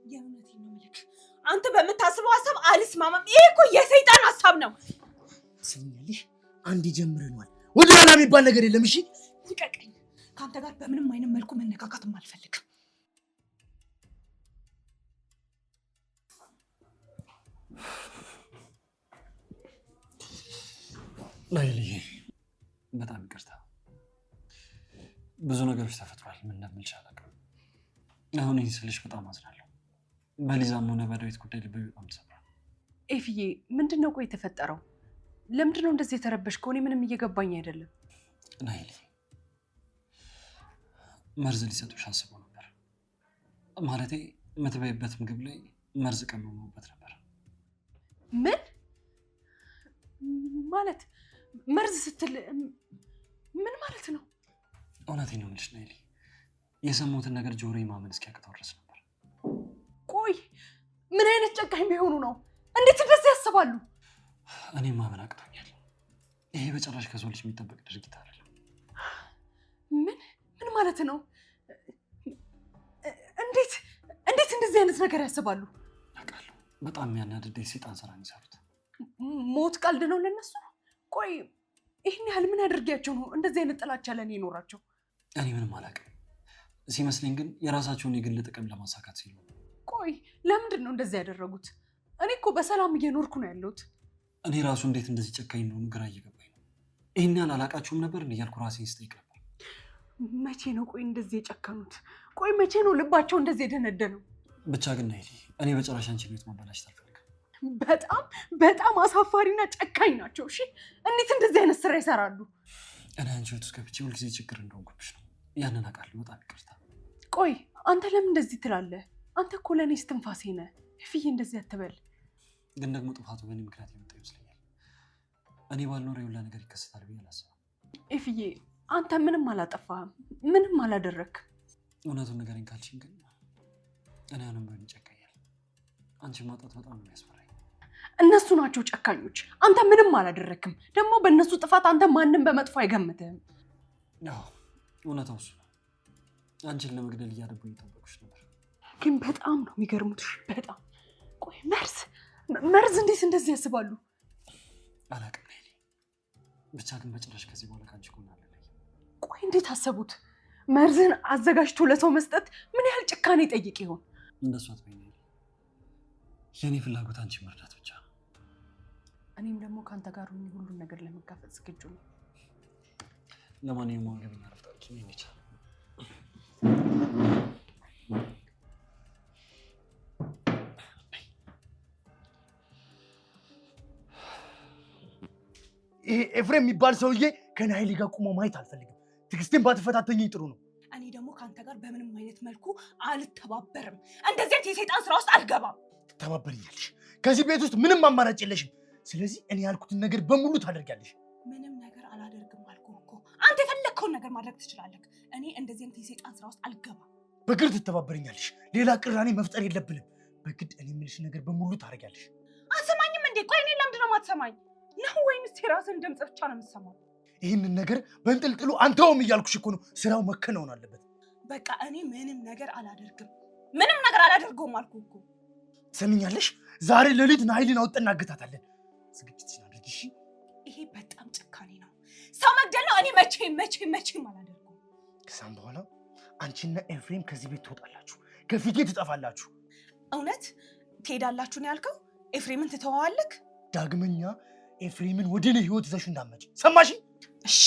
የእውነቴን ነው የምልህ። አንተ በምታስበው ሀሳብ አልስማማም። ይሄ እኮ የሰይጣን ሀሳብ ነው። ሰሚኛለሽ? አንድ ጀምረናል። ወደ ኋላ የሚባል ነገር የለም። እሺ ልቀቀኝ። ከአንተ ጋር በምንም አይነት መልኩ መነካካትም አልፈልግም። ላይልዬ በጣም ይቅርታ። ብዙ ነገሮች ተፈጥሯል። ምን እንደምልሽ አላውቅም። አሁን ይህን ስልሽ በጣም አዝናለሁ። በሊዛም ሆነ በዳዊት ጉዳይ ልቤ በጣም ተሰብሯል። ኤፍዬ ምንድን ነው ቆይ የተፈጠረው? ለምንድን ነው እንደዚህ የተረበሽከው? እኔ ምንም እየገባኝ አይደለም። ናይል መርዝ ሊሰጡሽ አስበው ነበር። ማለቴ የምትበይበት ምግብ ላይ መርዝ ቀመሙበት ነበር። ምን ማለት? መርዝ ስትል ምን ማለት ነው? እውነቴን ነው የምልሽ ናይል፣ የሰሙትን ነገር ጆሮዬ ማመን እስኪያቅተው ድረስ ነበር። ቆይ ምን አይነት ጨካኝ ቢሆኑ ነው? እንዴት እንደዚህ ያስባሉ? እኔ ማመን አቅቶኛል። ይሄ በጭራሽ ከሰው ልጅ የሚጠበቅ ድርጊት አይደለም። ምን ማለት ነው? እንዴት እንደዚህ አይነት ነገር ያስባሉ? አውቃለሁ። በጣም የሚያናድድ የሰይጣን ስራ የሚሰሩት። ሞት ቀልድ ነው ለነሱ። ቆይ ይህን ያህል ምን ያደርጊያቸው ነው እንደዚህ አይነት ጥላቻ ለእኔ ይኖራቸው? እኔ ምንም አላውቅም። ሲመስለኝ ግን የራሳቸውን የግል ጥቅም ለማሳካት ሲሉ። ቆይ ለምንድን ነው እንደዚህ ያደረጉት? እኔ እኮ በሰላም እየኖርኩ ነው ያለሁት። እኔ ራሱ እንዴት እንደዚህ ጨካኝ እንደሆኑ ግራ እየገባኝ ነው። ይህን ያህል አላውቃችሁም ነበር እያልኩ ራሴን ስጠይቅ ነበር። መቼ ነው ቆይ እንደዚህ የጨከኑት? ቆይ መቼ ነው ልባቸው እንደዚህ የደነደነው? ብቻ ግን ናይሊ፣ እኔ በጭራሽ አንቺን ቤት ማበላሸት አልፈልግም። በጣም አሳፋሪና ጨካኝ ናቸው። እሺ እንዴት እንደዚህ አይነት ስራ ይሰራሉ? እኔ አንቺ ቤት ውስጥ ገብቼ ሁልጊዜ ችግር እንደሆንኩብሽ ነው። ያንን አውቃለሁ። በጣም ይቅርታ። ቆይ አንተ ለምን እንደዚህ ትላለህ? አንተ እኮ ለእኔ እስትንፋሴ ነህ። ፍዬ እንደዚህ አትበል። ግን ደግሞ ጥፋቱ በእኔ ምክንያት የመጣ ይመስለኛል። እኔ ባልኖር የሁላ ነገር ይከሰታል ብዬ አላስብም። ፍዬ አንተ ምንም አላጠፋህም፣ ምንም አላደረክ። እውነቱን ንገረኝ ካልሽኝ ግን እኔ አሁንም ቢሆን ይጨካኛል። አንቺን ማጣት በጣም ነው የሚያስፈራኝ። እነሱ ናቸው ጨካኞች። አንተ ምንም አላደረክም። ደግሞ በእነሱ ጥፋት አንተ ማንም በመጥፎ አይገምትህም። እውነታው እሱ ነው። አንቺን ለመግደል እያደቡ እየጠበቁሽ ነበር። ግን በጣም ነው የሚገርሙት። በጣም ቆይ መርዝ እንዴት እንደዚህ ያስባሉ? አላውቅም ናይሊ። ብቻ ግን በጭራሽ ከዚህ በኋላ ከአንቺ ጎን አልለይም። ቆይ እንዴት አሰቡት? መርዝን አዘጋጅቶ ለሰው መስጠት ምን ያህል ጭካኔ ይጠይቅ ይሆን? እንደሱ አትበይ ናይሊ። የእኔ ፍላጎት አንቺ መርዳት ብቻ ነው። እኔም ደግሞ ከአንተ ጋር ሆኜ ሁሉን ነገር ለመጋፈጥ ዝግጁ ነው። ለማንኛውም ገበኛ ረፍታችን ይህን ይቻል። ይሄ ኤፍሬም የሚባል ሰውዬ ከናይሊ ጋር ቁሞ ማየት አልፈልግም። ትዕግስቴን ባትፈታተኝኝ ጥሩ ነው። እኔ ደግሞ ከአንተ ጋር በምንም አይነት መልኩ አልተባበርም። እንደዚህ አይነት የሰይጣን ስራ ውስጥ አልገባም። ትተባበርኛለሽ። ከዚህ ቤት ውስጥ ምንም አማራጭ የለሽም። ስለዚህ እኔ ያልኩትን ነገር በሙሉ ታደርጊያለሽ። ምንም ነገር አላደርግም አልኩህ እኮ። አንተ የፈለግከውን ነገር ማድረግ ትችላለህ። እኔ እንደዚህ አይነት የሰይጣን ስራ ውስጥ አልገባም። በግድ ትተባበርኛለሽ። ሌላ ቅራኔ መፍጠር የለብንም። በግድ እኔ የምልሽ ነገር በሙሉ ታደርጊያለሽ። አትሰማኝም እንዴ? ቆይ እኔ ለምንድን ነው የማትሰማኝ? ነው ወይንስ የራስን ድምፅ ብቻ ነው የምትሰማው? ይህንን ነገር በእንጥልጥሉ አንተውም እያልኩሽ እኮ ነው። ስራው መከናወን አለበት። በቃ እኔ ምንም ነገር አላደርግም። ምንም ነገር አላደርገውም አልኩህ እኮ። ሰሚኛለሽ? ዛሬ ሌሊት ናይልን አውጥተን እናግታታለን። ዝግጅትሽን አድርጊ እሺ? ይሄ በጣም ጭካኔ ነው። ሰው መግደል ነው። እኔ መቼም አላደርገውም። ከዛም በኋላ አንቺና ኤፍሬም ከዚህ ቤት ትወጣላችሁ፣ ከፊቴ ትጠፋላችሁ። እውነት ትሄዳላችሁ ነው ያልከው? ኤፍሬምን ትተዋዋለክ? ዳግመኛ ኤፍሬምን ወደ እኔ ህይወት ይዘሽ እንዳትመጪ ሰማሽ? እሺ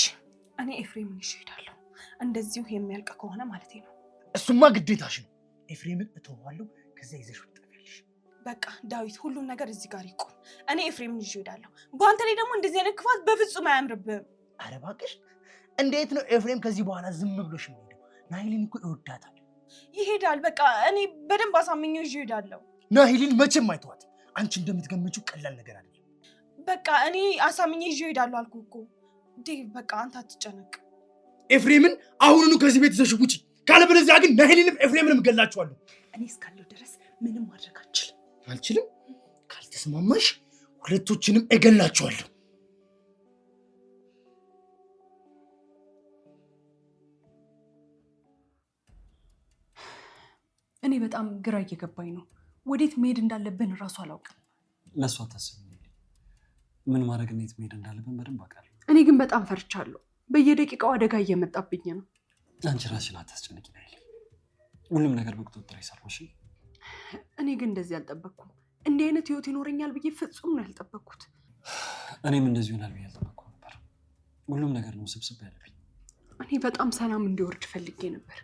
እኔ ኤፍሬምን ይዤ እሄዳለሁ። እንደዚሁ የሚያልቅ ከሆነ ማለት ነው። እሱማ ግዴታሽ ነው። ኤፍሬምን እተዋለሁ፣ ከዛ ይዘሽ ትጠፊያለሽ። በቃ ዳዊት፣ ሁሉም ነገር እዚህ ጋር ይቆም። እኔ ኤፍሬምን ይዤ እሄዳለሁ። በአንተ ላይ ደግሞ እንደዚህ አይነት ክፋት በፍጹም አያምርብህም። ኧረ እባክሽ፣ እንዴት ነው ኤፍሬም ከዚህ በኋላ ዝም ብሎሽ የሚሄደው? ናሂልን እኮ ይወዳታል። ይሄዳል። በቃ እኔ በደንብ አሳምኜው ይዤ እሄዳለሁ። ናሂልን መቼም አይተዋት። አንቺ እንደምትገምጪው ቀላል ነገር አይደለም። በቃ እኔ አሳምኜ ይዤ እሄዳለሁ አልኩህ እኮ ዴቭ። በቃ አንተ አትጨነቅ። ኤፍሬምን አሁኑኑ ከዚህ ቤት ይዘሽ ውጪ፣ ካለበለዚያ ግን ናሂልንም ኤፍሬምንም እገላቸዋለሁ። እኔ እስካለሁ ድረስ ምንም ማድረግ አልችልም። ካልተስማማሽ ሁለቶችንም እገላቸዋለሁ። እኔ በጣም ግራ እየገባኝ ነው። ወዴት መሄድ እንዳለብን እራሱ አላውቅም። ለእሷ አታስቢ። ምን ማድረግ እንዴት መሄድ እንዳለብን በደንብ አውቃለሁ። እኔ ግን በጣም ፈርቻለሁ። በየደቂቃው አደጋ እየመጣብኝ ነው። አንቺ ራስሽን አታስጨንቂ ናይል። ሁሉም ነገር በቁጥጥር ይሰራሽ። እኔ ግን እንደዚህ አልጠበቅኩም። እንዲህ አይነት ህይወት ይኖረኛል ብዬ ፍጹም ነው ያልጠበቅኩት። እኔም እንደዚህ ይሆናል ብዬ አልጠበቅኩም ነበር። ሁሉም ነገር ነው ስብስብ ያለብኝ። እኔ በጣም ሰላም እንዲወርድ ፈልጌ ነበር።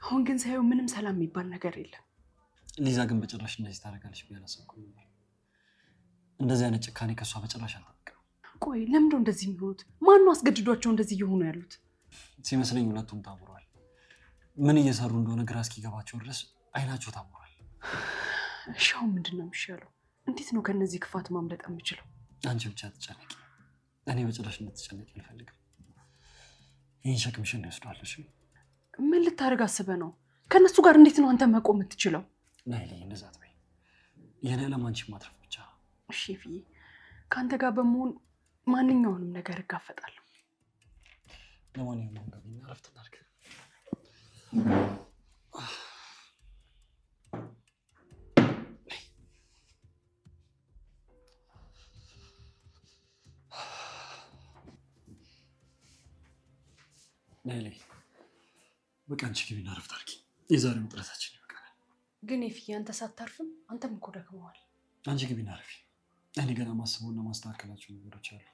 አሁን ግን ሳየው ምንም ሰላም የሚባል ነገር የለም። ሊዛ ግን በጭራሽ እንደዚህ ታደርጋለች ብዬ አላሰብኩም ነበር። እንደዚህ አይነት ጭካኔ ከእሷ በጭራሽ አልጠበቅም። ቆይ ለምንድነው እንደዚህ የሚሆኑት? ማነው አስገድዷቸው እንደዚህ እየሆኑ ያሉት? ሲመስለኝ ሁለቱም ታውረዋል። ምን እየሰሩ እንደሆነ ግራ እስኪገባቸው ድረስ አይናቸው ታውሯል። እሺ አሁን ምንድን ነው የሚሻለው? እንዴት ነው ከነዚህ ክፋት ማምለጥ የምችለው? አንቺ ብቻ ትጨነቂ። እኔ በጭራሽ እንድትጨነቂ አልፈልግም። ይህን ሸክምሽን ይወስዷለሽ። ምን ልታደርግ አስበህ ነው? ከነሱ ጋር እንዴት ነው አንተ መቆም የምትችለው? ናይሌ እንደዛ አትበይ። የኔ ዓላማ አንቺን ማትረፍ ብቻ። እሺ ፍዬ፣ ከአንተ ጋር በመሆን ማንኛውንም ነገር እጋፈጣለሁ። ለማንኛውም አሁን ገቢና እረፍት እናድርግ። ናይሌ በቃ አንቺ ግቢና እረፍት አድርጊ። የዛሬው ጥረታችን ይበቃናል። ግን የፍዬ አንተ ሳታርፍም አንተም እኮ ደክመዋል። አንቺ ግቢና እረፊ። እኔ ገና ማስበውና ማስተካከላቸው ነገሮች አሉ።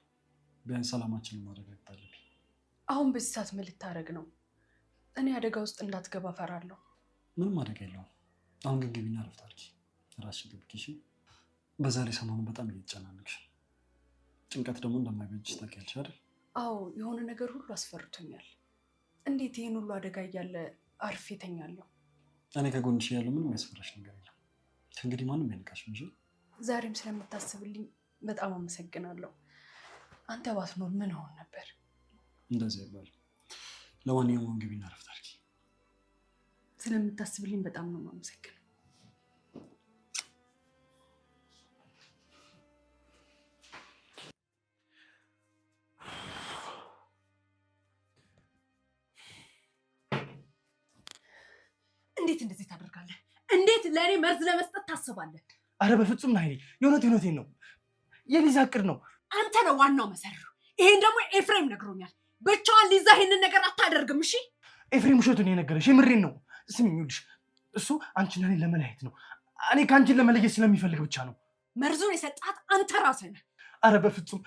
ቢያንስ ሰላማችንን ማረጋገጥ አለብኝ። አሁን በዚህ ሰዓት ምን ልታደርግ ነው? እኔ አደጋ ውስጥ እንዳትገባ ፈራለሁ። ምንም አደጋ የለውም። አሁን ግን ግቢና እረፍት አድርጊ። ራስሽን ጠብቂ። በዛ ላይ ሰሞኑን በጣም እየተጨናነቅሽ፣ ጭንቀት ደግሞ እንደማይበጅሽ ታውቂያለሽ አይደል? አዎ፣ የሆነ ነገር ሁሉ አስፈርቶኛል። እንዴት ይህን ሁሉ አደጋ እያለ አርፌ እተኛለሁ? እኔ ከጎንሽ ያለው ምንም ያስፈራሽ ነገር የለም። ከእንግዲህ ማንም አይነካሽም እንጂ። ዛሬም ስለምታስብልኝ በጣም አመሰግናለሁ። አንተ ባትኖር ምን ሆን ነበር? እንደዚህ ይባል። ለማንኛውም ግቢና እረፍት አድርጊ። ስለምታስብልኝ በጣም ነው የማመሰግነው። እንዴት እንደዚህ ታደርጋለህ? እንዴት ለእኔ መርዝ ለመስጠት ታስባለህ? አረ በፍጹም ናሂሌ፣ የእውነቴን ነው። የሊዛ እቅድ ነው። አንተ ነው ዋናው መሰሩ። ይሄን ደግሞ ኤፍሬም ነግሮኛል። ብቻዋን ሊዛ ይሄንን ነገር አታደርግም። እሺ ኤፍሬም ውሸቱን የነገረሽ የምሬን ነው። ስሚኝ፣ ይኸውልሽ እሱ አንቺና እኔን ለመለያየት ነው። እኔ ከአንቺን ለመለየት ስለሚፈልግ ብቻ ነው። መርዙን የሰጣት አንተ ራስህ ነህ። አረ በፍጹም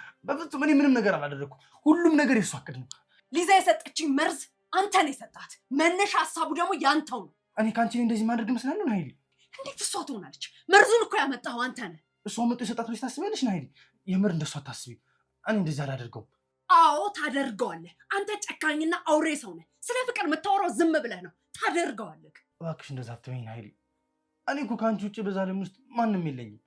እኔ ምንም ነገር አላደረኩም። ሁሉም ነገር የእሱ እቅድ ነው። ሊዛ የሰጠችኝ መርዝ አንተ ነው የሰጣት። መነሻ ሀሳቡ ደግሞ ያንተው ነው። እኔ ከአንቺ እንደዚህ ማድረግ መስላለሁ ናሂሌ? እንዴት እሷ ትሆናለች? መርዙን እኮ ያመጣኸው አንተ ነህ። እሷ መጥቶ የሰጣት ብለሽ ታስቢያለሽ ናሂሌ? የምር እንደሷ አታስቢ። እኔ እንደዚህ አላደርገውም። አዎ ታደርገዋለህ። አንተ ጨካኝና አውሬ ሰው ነህ። ስለ ፍቅር የምታወራው ዝም ብለህ ነው። ታደርገዋለህ። እባክሽ እንደዛ አትበይኝ ናሂሌ። እኔ እኮ ከአንቺ ውጭ በዛ ዓለም ውስጥ ማንም የለኝም።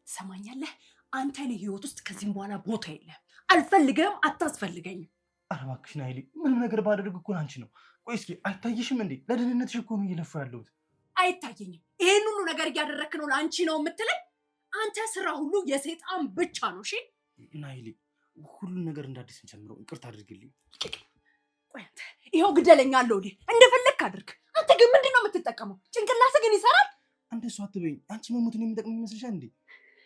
ሰማኛለህ? አንተ እኔ ህይወት ውስጥ ከዚህም በኋላ ቦታ የለህም። አልፈልግህም፣ አታስፈልገኝም። ኧረ እባክሽ ናሂሌ፣ ምንም ነገር ባደርግ እኮ አንቺ ነው። ቆይ እስኪ አይታይሽም እንዴ? ለደህንነትሽ እኮ ነው እየለፋ ያለሁት። አይታየኝም። ይሄን ሁሉ ነገር እያደረክ ነው ለአንቺ ነው የምትለኝ? አንተ ስራ ሁሉ የሰይጣን ብቻ ነው። እሺ ናሂሌ፣ ሁሉን ነገር እንዳዲስ እንጀምረው። ይቅርታ አድርግልኝ። ቆይ አንተ ይኸው ግደለኛ አለው እንደፈለግክ አድርግ። አንተ ግን ምንድን ነው የምትጠቀመው? ጭንቅላትህ ግን ይሰራል? እንደሱ አትበይኝ። አንቺ መሞትን የሚጠቅመኝ ይመስልሻል እንዴ?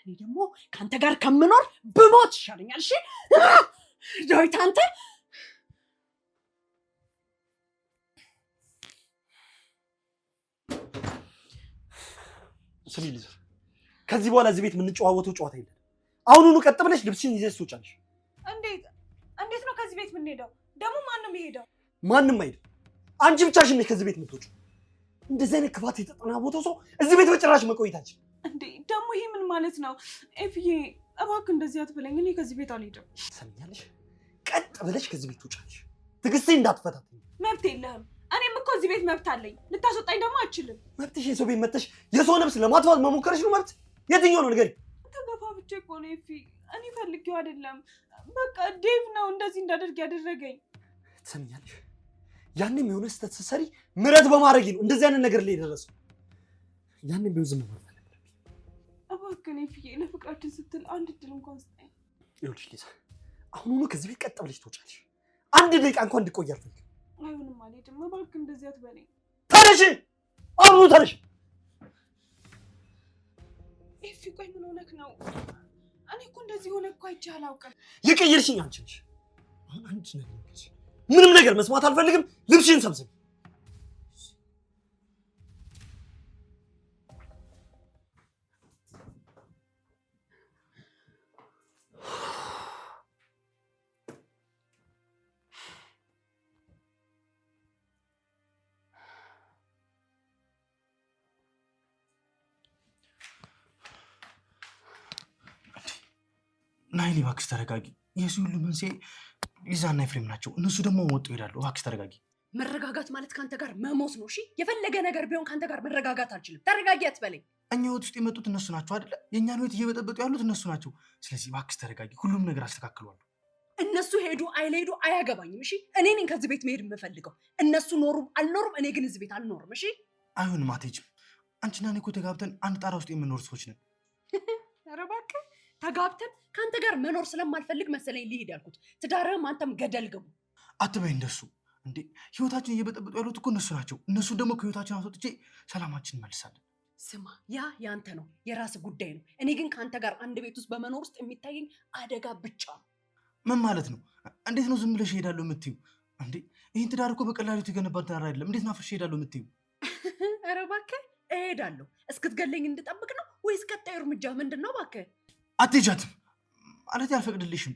እኔ ደግሞ ከአንተ ጋር ከምኖር ብሞት ይሻለኛል። እሺ ዳዊት፣ አንተ ስሚ ሊዛ፣ ከዚህ በኋላ እዚህ ቤት የምንጨዋወተው ጨዋታ የለም። አሁኑኑ ቀጥ ብለሽ ልብስሽን ይዘሽ ትወጫለሽ። እንዴት ነው ከዚህ ቤት የምንሄደው? ደግሞ ማንም ይሄደው? ማንም አይደል። አንቺ ብቻሽን ነሽ ከዚህ ቤት የምትወጪው። እንደዚህ አይነት ክፋት የተጠናወተው ሰው እዚህ ቤት በጭራሽ መቆየታችን። እንዴ ደግሞ ይሄ ምን ማለት ነው? ኤፍዬ እባክህ እንደዚህ አትበለኝ። እኔ ከዚህ ቤት አልሄድም። ሰምኛለሽ? ቀጥ ብለሽ ከዚህ ቤት ውጫለሽ። ትዕግስቴ እንዳትፈታተኝ። መብት የለህም። እኔም እኮ እዚህ ቤት መብት አለኝ። ልታስወጣኝ ደግሞ አትችልም። መብትሽ የሰው ቤት መጥተሽ የሰው ነፍስ ለማጥፋት መሞከርሽ ነው መብት? የትኛው ነው ንገሪኝ። ተገፋፍቼ እኮ ነው ኤፊ። እኔ ፈልጌው አይደለም። በቃ ዴቭ ነው እንደዚህ እንዳደርግ ያደረገኝ። ትሰምኛለሽ? ያንም የሆነ ስህተት ስትሰሪ ምሕረት በማድረግ ነው እንደዚህ አይነት ነገር ላይ የደረሰው። ያንም ቢሆን ዝም ማለት አለብኝ። እባክህ ኤፊዬ ለፍቅራችን ስትል አንድ እድል እንኳን ስጠኝ። ይኸውልሽ ሊዛ፣ አሁኑኑ ከዚህ ቤት ቀጥ ብለሽ ትወጫለሽ። አንድ ደቂቃ እንኳን እንድቆይ አልፈልግም። አይሆንም፣ አልሄድም። እባክህ እንደዚህ አትበለኝ። ተነሽ! አሁኑኑ ተነሽ! ኤፊ ቆይ ምን ሆነክ ነው? እኔ እኮ እንደዚህ ሆነ እኮ አይቼ አላውቅም። የቀየርሽኝ አንቺ ነሽ። አሁን አንድ ነገር ነሽ። ምንም ነገር መስማት አልፈልግም። ልብሽን ሰብስቢ። ናይሊ እባክሽ ተረጋጊ። የዚህ ሁሉ መንስኤ ሊዛና ኤፍሬም ናቸው። እነሱ ደግሞ ወጡ ይሄዳሉ። እባክሽ ተረጋጊ። መረጋጋት ማለት ካንተ ጋር መሞት ነው። እሺ የፈለገ ነገር ቢሆን ካንተ ጋር መረጋጋት አልችልም። ተረጋጊ አትበለኝ። እኛ ህይወት ውስጥ የመጡት እነሱ ናቸው አይደለ? የእኛን ህይወት እየበጠበጡ ያሉት እነሱ ናቸው። ስለዚህ እባክሽ ተረጋጊ። ሁሉም ነገር አስተካክሏለሁ። እነሱ ሄዱ አይሄዱ አያገባኝም። እሺ እኔ ነኝ ከዚህ ቤት መሄድ የምፈልገው። እነሱ ኖሩም አልኖሩም እኔ ግን እዚህ ቤት አልኖርም። እሺ አይሆንም፣ አትሄጂም። አንቺና እኔ እኮ ተጋብተን አንድ ጣራ ውስጥ የምንኖር ሰዎች ነን። ኧረ እባክህ ተጋብተን ከአንተ ጋር መኖር ስለማልፈልግ መሰለኝ ልሄድ ያልኩት። ትዳርህም አንተም ገደል ግቡ። አትበይ እንደሱ። እንዴ ህይወታችን እየበጠበጡ ያሉት እኮ እነሱ ናቸው። እነሱን ደግሞ ከህይወታችን አስወጥቼ ሰላማችን እንመልሳለን። ስማ ያ ያንተ ነው፣ የራስ ጉዳይ ነው። እኔ ግን ከአንተ ጋር አንድ ቤት ውስጥ በመኖር ውስጥ የሚታየኝ አደጋ ብቻ ነው። ምን ማለት ነው? እንዴት ነው ዝም ብለሽ እሄዳለሁ የምትይው? እንዴ ይህን ትዳር እኮ በቀላሉ የተገነባ ትዳር አይደለም። እንዴት ናፍርሽ እሄዳለሁ የምትይው? ኧረ እባክህ እሄዳለሁ። እስክትገለኝ እንድጠብቅ ነው ወይስ ቀጣዩ እርምጃ ምንድን ነው? እባክህ አትሄጃትም ማለት አልፈቅድልሽም።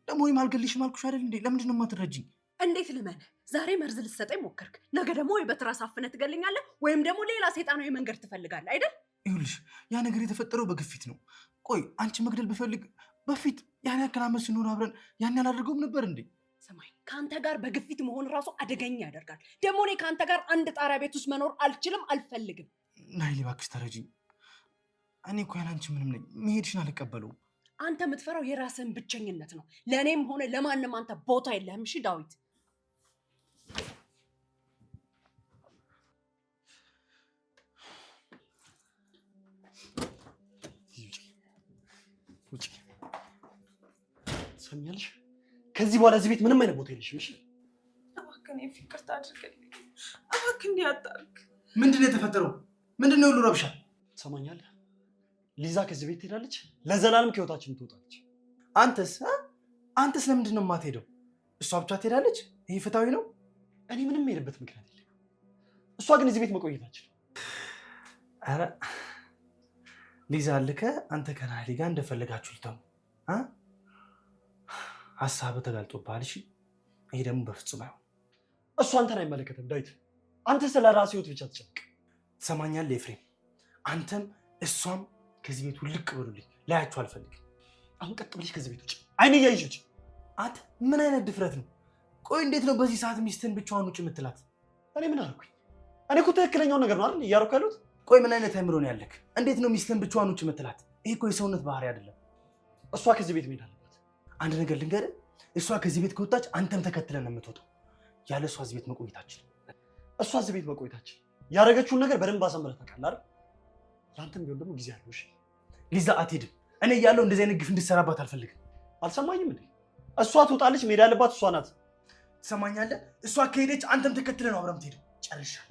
ደግሞ ወይም አልገልሽም አልኩሽ አይደል እንዴ? ለምንድን ነው የማትረጂኝ? እንዴት ልመንህ? ዛሬ መርዝ ልትሰጠኝ ሞከርክ፣ ነገ ደግሞ ወይ በትራስ አፍነህ ትገልኛለህ ወይም ደግሞ ሌላ ሰይጣናዊ መንገድ ትፈልጋለህ አይደል? ይኸውልሽ ያ ነገር የተፈጠረው በግፊት ነው። ቆይ አንቺ መግደል ብፈልግ በፊት ያን ያክል ዓመት ስንሆን አብረን ያን ያላደርገውም ነበር እንዴ? ሰማኝ፣ ከአንተ ጋር በግፊት መሆን ራሱ አደገኛ ያደርጋል። ደግሞ እኔ ከአንተ ጋር አንድ ጣሪያ ቤት ውስጥ መኖር አልችልም፣ አልፈልግም። ናይሊ እባክሽ ተረጂኝ። እኔ እኮ ያላንቺ ምንም ነኝ። መሄድሽን አልቀበለውም። አንተ የምትፈራው የራስህን ብቸኝነት ነው። ለእኔም ሆነ ለማንም አንተ ቦታ የለህም። እሺ ዳዊት፣ ውጪ። ትሰሚያለሽ? ከዚህ በኋላ እዚህ ቤት ምንም አይነት ቦታ የለሽም። እሺ እባክህ እኔ ይቅርታ አድርግልኝ። እባክህ እንዲህ አታርግ። ምንድን ነው የተፈጠረው? ምንድን ነው ሁሉ ረብሻ? ትሰማኛለህ? ሊዛ ከዚህ ቤት ትሄዳለች፣ ለዘላለም ከህይወታችን ትወጣለች። አንተስ ለምንድን ነው የማትሄደው? እሷ ብቻ ትሄዳለች? ይሄ ፍትሃዊ ነው? እኔ ምንም የሄድበት ምክንያት የለም። እሷ ግን እዚህ ቤት መቆየታችን። ኧረ ሊዛ ልከ አንተ ከናይሊ ጋር እንደፈለጋችሁ ልተሙ። ሀሳብህ ተጋልጦብሃል። እሺ ይሄ ደግሞ በፍጹም አይሆን። እሱ አንተን አይመለከትም ዳዊት። አንተ ስለ ራስህ ህይወት ብቻ ትጨነቅ። ትሰማኛለህ ኤፍሬም? አንተም እሷም ከዚህ ቤት ውልቅ በሉልኝ። ላያችሁ አልፈልግም። አሁን ቀጥ ብለሽ ከዚህ ቤት ውጭ። አይኔ እያየሽ ውጭ። አንተ ምን አይነት ድፍረት ነው? ቆይ እንዴት ነው በዚህ ሰዓት ሚስትህን ብቻዋን ውጭ የምትላት? እኔ ምን አልኩኝ? እኔ እኮ ትክክለኛውን ነገር ነው አይደል እያደረኩ ያሉት። ቆይ ምን አይነት አይምሮ ነው ያለክ? እንዴት ነው ሚስትህን ብቻዋን ውጭ የምትላት? ይሄ እኮ የሰውነት ባህሪ አይደለም። እሷ ከዚህ ቤት መሄድ አለባት። አንድ ነገር ልንገርህ፣ እሷ ከዚህ ቤት ከወጣች አንተም ተከትለን ነው የምትወጣው። ያለ እሷ እዚህ ቤት መቆየታችን እሷ እዚህ ቤት መቆየታችን ያደረገችውን ነገር በደንብ አሳምረህ ታውቃለህ አይደል? ለአንተም ቢሆን ደግሞ ጊዜ አለው። እሺ ሊዛ አትሄድም። እኔ እያለሁ እንደዚህ አይነት ግፍ እንድትሰራባት አልፈልግም። አልሰማኝም እንዴ? እሷ ትወጣለች፣ መሄድ ያለባት እሷ ናት። ትሰማኛለህ? እሷ ከሄደች አንተም ተከትለን ነው አብረን የምትሄደው። ጨርሻለሁ።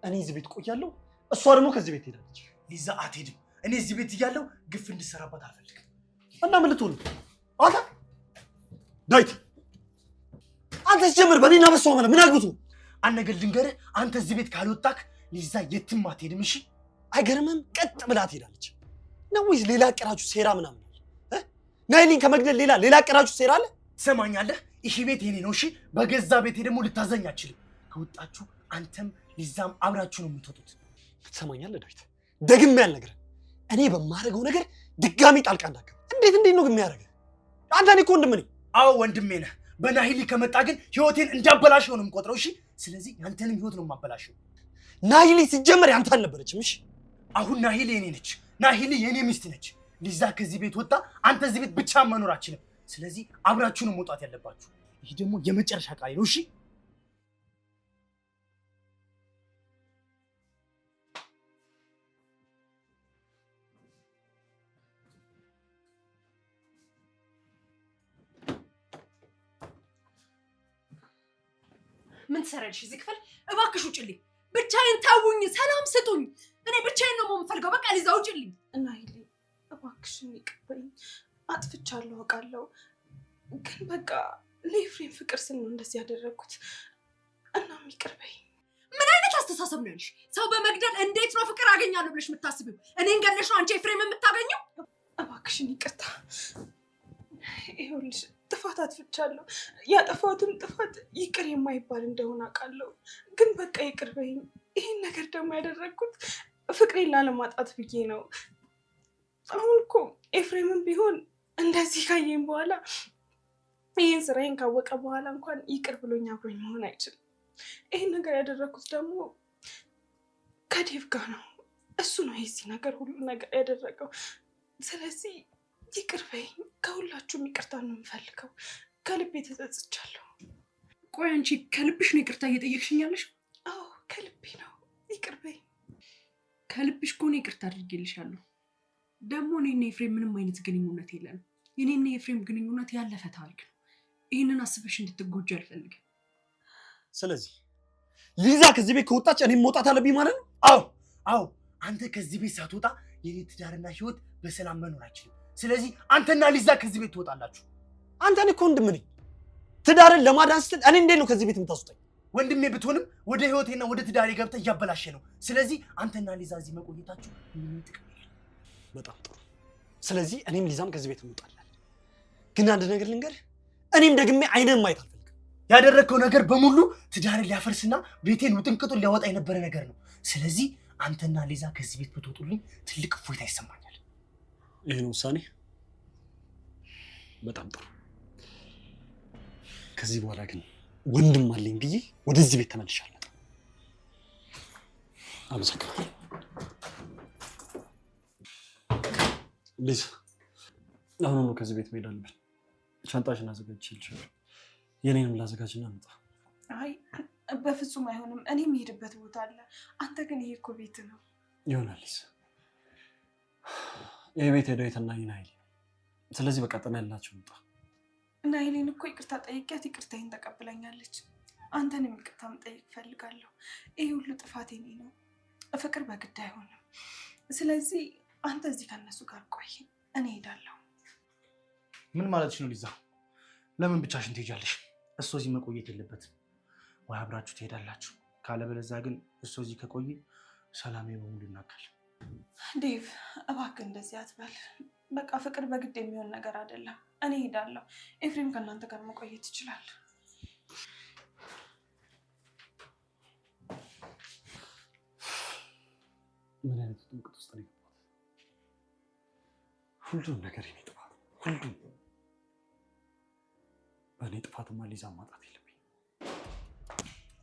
እኔ እዚህ ቤት ቆያለሁ፣ እሷ ደግሞ ከዚህ ቤት ትሄዳለች። ሊዛ አትሄድም። እኔ እዚህ ቤት እያለሁ ግፍ እንድትሰራባት አልፈልግም። እና ምን ልትሆን አንተ? ዳዊት አንተ ሲጀምር በእኔና በሷ ማለት ምን አግብቶ? አንድ ነገር ልንገርህ፣ አንተ እዚህ ቤት ካልወጣክ ሊዛ የትም አትሄድም። እሺ አይገርምም? ቀጥ ብላ ትሄዳለች ነው ወይስ ሌላ አቀራችሁ ሴራ ምናምን አለ? ናይሊን ከመግደል ሌላ አቀራችሁ ሴራ አለ? ትሰማኛለህ? ይሄ ቤት የኔ ነው። እሺ በገዛ ቤቴ ደግሞ ልታዘኝ አችልም። ከወጣችሁ አንተም ሊዛም አብራችሁ ነው የምትወጡት። ትሰማኛለህ ዳዊት? ደግሜ አልነግርህም። እኔ በማደርገው ነገር ድጋሚ ጣልቃ እንዳትገባ። እንዴት ነው የሚያደርገህ? አንተ እኔ እኮ ወንድም ነኝ። አዎ ወንድሜ ነህ። በናሂሊ ከመጣ ግን ህይወቴን እንዳበላሸው ነው የምቆጥረው። እሺ፣ ስለዚህ ያንተንም ህይወት ነው የማበላሸው። ናሂሊ ሲጀመር ያንተ አልነበረችም። እሺ፣ አሁን ናሂሊ የኔ ነች። ናሂሊ የኔ ሚስት ነች። ሊዛ ከዚህ ቤት ወጣ፣ አንተ እዚህ ቤት ብቻ መኖር አችልም። ስለዚህ አብራችሁ ነው መውጣት ያለባችሁ። ይሄ ደግሞ የመጨረሻ ቃሌ ነው። እሺ ምን ትሰሪያለሽ እዚህ ክፍል? እባክሽ ውጭልኝ። ብቻዬን ታውኝ፣ ሰላም ስጡኝ። እኔ ብቻዬን ነው የምፈልገው። በቃ ሊዛ ውጭልኝ። ናሂሊ እባክሽን ይቅርበኝ። አጥፍቻለሁ አውቃለሁ፣ ግን በቃ ለኤፍሬም ፍቅር ስል ነው እንደዚህ ያደረግኩት። እናም ይቅርበኝ። ምን አይነት አስተሳሰብ ነው ያለሽ? ሰው በመግደል እንዴት ነው ፍቅር አገኛለሁ ብለሽ የምታስቢው? እኔን ገለሽ ነው አንቺ ኤፍሬም የምታገኘው? እባክሽን ይቅርታ። ይኸውልሽ ጥፋት አጥፍቻለሁ። ያጠፋሁትም ጥፋት ይቅር የማይባል እንደሆነ አውቃለሁ፣ ግን በቃ ይቅርበኝ። ይህን ነገር ደግሞ ያደረግኩት ፍቅሬን ላለማጣት ብዬ ነው። አሁን እኮ ኤፍሬምን ቢሆን እንደዚህ ካየኝ በኋላ ይህን ስራዬን ካወቀ በኋላ እንኳን ይቅር ብሎኝ አብሮኝ መሆን አይችልም። ይህን ነገር ያደረግኩት ደግሞ ከዴቭ ጋር ነው። እሱ ነው የዚህ ነገር ሁሉ ነገር ያደረገው። ስለዚህ ይቅር በይኝ። ከሁላችሁም ይቅርታ ነው የምፈልገው። ከልቤ ተጸጽቻለሁ። ቆይ አንቺ ከልብሽ ነው ይቅርታ እየጠየቅሽኝ ያለሽ? አዎ ከልቤ ነው። ይቅር በይኝ። ከልብሽ ከሆነ ይቅርታ አድርጌልሻለሁ። ደግሞ እኔና ኤፍሬም ምንም አይነት ግንኙነት የለንም። የኔና የኤፍሬም ግንኙነት ያለፈ ታሪክ ነው። ይህንን አስበሽ እንድትጎጂ አልፈልግም። ስለዚህ ሊዛ ከዚህ ቤት ከወጣች እኔም መውጣት አለብኝ ማለት ነው? አዎ። አንተ ከዚህ ቤት ሳትወጣ የኔ ትዳርና ህይወት በሰላም መኖር አይችልም። ስለዚህ አንተና ሊዛ ከዚህ ቤት ትወጣላችሁ። አንተ እኔ እኮ ወንድም ነኝ። ትዳርን ለማዳን ስትል እኔ እንዴት ነው ከዚህ ቤት የምታስወጣኝ? ወንድሜ ብትሆንም ወደ ህይወቴና ወደ ትዳሬ ገብተህ እያበላሸ ነው። ስለዚህ አንተና ሊዛ እዚህ መቆየታችሁ ምንም ጥቅም የለም። በጣም ጥሩ። ስለዚህ እኔም ሊዛም ከዚህ ቤት እንወጣለን። ግን አንድ ነገር ልንገርህ፣ እኔም ደግሜ አይነን ማየት አልፈልግም። ያደረግከው ነገር በሙሉ ትዳርን ሊያፈርስና ቤቴን ውጥንቅጡን ሊያወጣ የነበረ ነገር ነው። ስለዚህ አንተና ሊዛ ከዚህ ቤት ብትወጡልኝ ትልቅ እፎይታ ይሰማኛል። ይህን ውሳኔ በጣም ጥሩ። ከዚህ በኋላ ግን ወንድም አለኝ ብዬ ወደዚህ ቤት ተመልሻለሁ። አመሰግናለሁ። ሊዛ አሁን ነው ከዚህ ቤት መሄድ አለብን። ሻንጣሽን አዘጋጅቼልሻለሁ። የኔንም ላዘጋጅና እንውጣ። አይ በፍጹም አይሆንም። እኔ የምሄድበት ቦታ አለ። አንተ ግን ይሄ እኮ ቤት ነው። ይሆናል ሊዛ። ይሄ ቤት የዳዊትና ናሂሊ ነው። ስለዚህ በቃ ጥና ያላችሁ እንውጣ። ናሂሊን እኮ ይቅርታ ጠይቂያት ይቅርታዬን ተቀብላኛለች። አንተንም ይቅርታ መጠየቅ እፈልጋለሁ። ይሄ ሁሉ ጥፋት የኔ ነው። ፍቅር በግድ አይሆንም። ስለዚህ አንተ እዚህ ከነሱ ጋር ቆይ፣ እኔ እሄዳለሁ። ምን ማለትሽ ነው ሊዛ? ለምን ብቻሽን ትሄጃለሽ? እሱ እዚህ መቆየት የለበትም። ወይ አብራችሁ ትሄዳላችሁ፣ ካለበለዚያ ግን እሱ እዚህ ከቆየ ሰላሜ በሙሉ ይናካል። ዴቭ እባክህ እንደዚህ አትበል። በቃ ፍቅር በግድ የሚሆን ነገር አይደለም። እኔ እሄዳለሁ። ኤፍሬም ከእናንተ ጋር መቆየት ይችላል። ምን አይነት ጥንቅጥ ውስጥ ነው የገባሁት? ሁሉም ነገር የኔ ጥፋት፣ ሁሉም በእኔ ጥፋትማ ሊዛ ማጣት የለብኝም።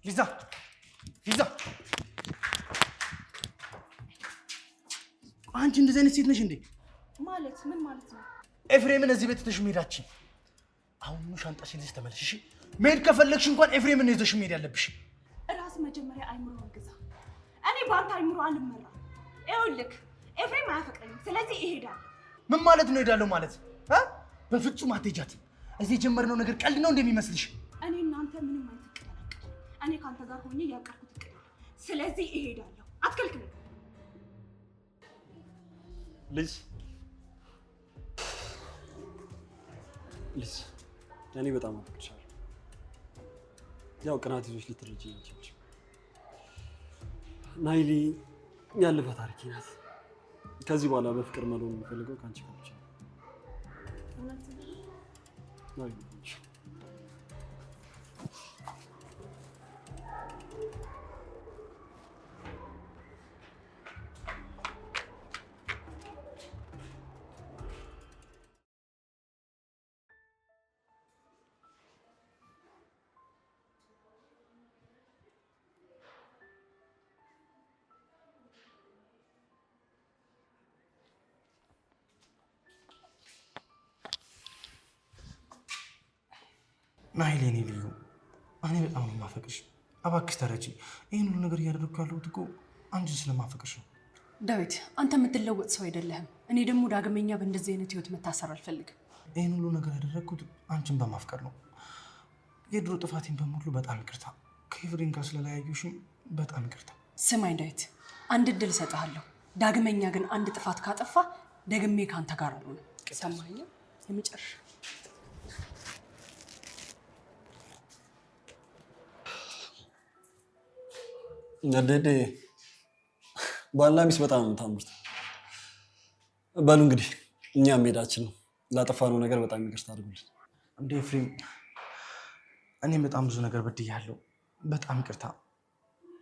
ሊዛ አንቺ እንደዚህ አይነት ሴት ነሽ እንዴ? ማለት ምን ማለት ነው? ኤፍሬምን እዚህ ቤት ትተሽ መሄዳችን። አሁን ሻንጣሽን ይዘሽ ተመለሽ። እሺ መሄድ ከፈለግሽ እንኳን ኤፍሬምን ይዘሽ መሄድ ያለብሽ። እራስ መጀመሪያ አይምሮን ግዛ። እኔ በአንተ አይምሮ አልመራም። ይኸውልህ ኤፍሬም አያፈቅረኝም። ስለዚህ እሄዳለሁ። ምን ማለት ነው እሄዳለሁ ማለት? በፍጹም አትሄጃትም። እዚህ የጀመርነው ነገር ቀልድ ነው እንደሚመስልሽ? እኔ እናንተ ምንም አይነት እቅድ አላቀድም። እኔ ከአንተ ጋር ሆኜ ያቀድኩት እቅድ። ስለዚህ እሄዳለሁ። አትከልክለኝ። ሊዝ እኔ በጣም አፍቅርሻለሁ። ያው ቅናት ይዞሽ ልትረጂኝ አልቻልሽ። ናሂሊ ያለፈ ታሪኬ ናት። ከዚህ በኋላ በፍቅር መኖር የምፈልገው ከአንቺ ጋር ብቻ ነው። ናይል የኔ ልዩ፣ እኔ በጣም ነው የማፈቅርሽ። እባክሽ ተረጂ። ይህን ሁሉ ነገር እያደረግኩ ያለሁት እኮ አንቺን ስለማፈቅርሽ ነው። ዳዊት፣ አንተ የምትለወጥ ሰው አይደለህም። እኔ ደግሞ ዳግመኛ በእንደዚህ አይነት ህይወት መታሰር አልፈልግም። ይህን ሁሉ ነገር ያደረግኩት አንቺን በማፍቀር ነው። የድሮ ጥፋቴን በሙሉ በጣም ይቅርታ። ከኤፍሬም ጋር ስለለያዩሽም በጣም ይቅርታ። ስማኝ ዳዊት፣ አንድ እድል እሰጥሃለሁ። ዳግመኛ ግን አንድ ጥፋት ካጠፋ ደግሜ ከአንተ ጋር አልሆንም። ሰማኸኝ? የመጨረሻ ነደደ ባልና ሚስት በጣም የምታምሩት። በሉ እንግዲህ እኛ መሄዳችን ነው። ላጠፋነው ነገር በጣም ይቅርታ አድርጉልን። እንደ ኤፍሬም እኔም በጣም ብዙ ነገር በድያለሁ። በጣም ይቅርታ።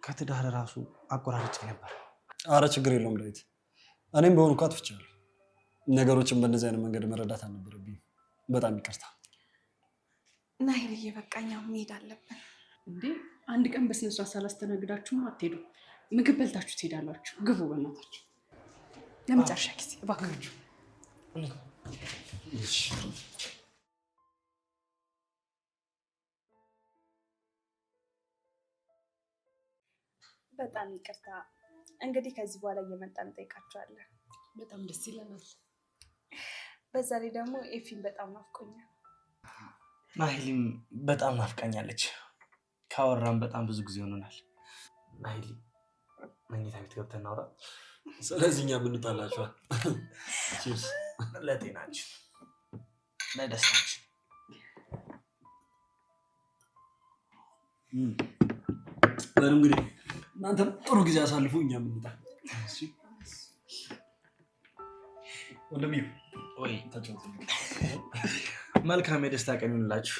ከትዳር ራሱ አቆራርጬ ነበር። አረ ችግር የለውም ዳዊት። እኔም በሆኑ እኮ አጥፍቻለሁ። ነገሮችን በእንደዚህ አይነት መንገድ መረዳት አልነበረብኝም። በጣም ይቅርታ። ናይልዬ በቃ እኛም መሄድ አለብን። እንዴ አንድ ቀን በስነስርዓት ሳላስተናግዳችሁም አትሄዱ። ምግብ በልታችሁ ትሄዳላችሁ። ግቡ በእናታችሁ፣ ለመጨረሻ ጊዜ እባካችሁ። በጣም ይቅርታ። እንግዲህ ከዚህ በኋላ እየመጣን እንጠይቃቸዋለን። በጣም ደስ ይለናል። በዛ ላይ ደግሞ ኤፊን በጣም ናፍቆኛል። ናይሊም በጣም ናፍቃኛለች። ካወራን በጣም ብዙ ጊዜ ሆኖናል። ናይሊ መኝታ ቤት ገብተን እናውራ። ስለዚህ እኛ ምንጣላችኋል። ቺርስ። ለጤናችን ለደስታችን። በሉ እንግዲህ እናንተ ጥሩ ጊዜ አሳልፉ፣ እኛ ምንጣ። ወንድሜ ወይ ተጫወቱ። መልካም የደስታ ቀን ይሁንላችሁ።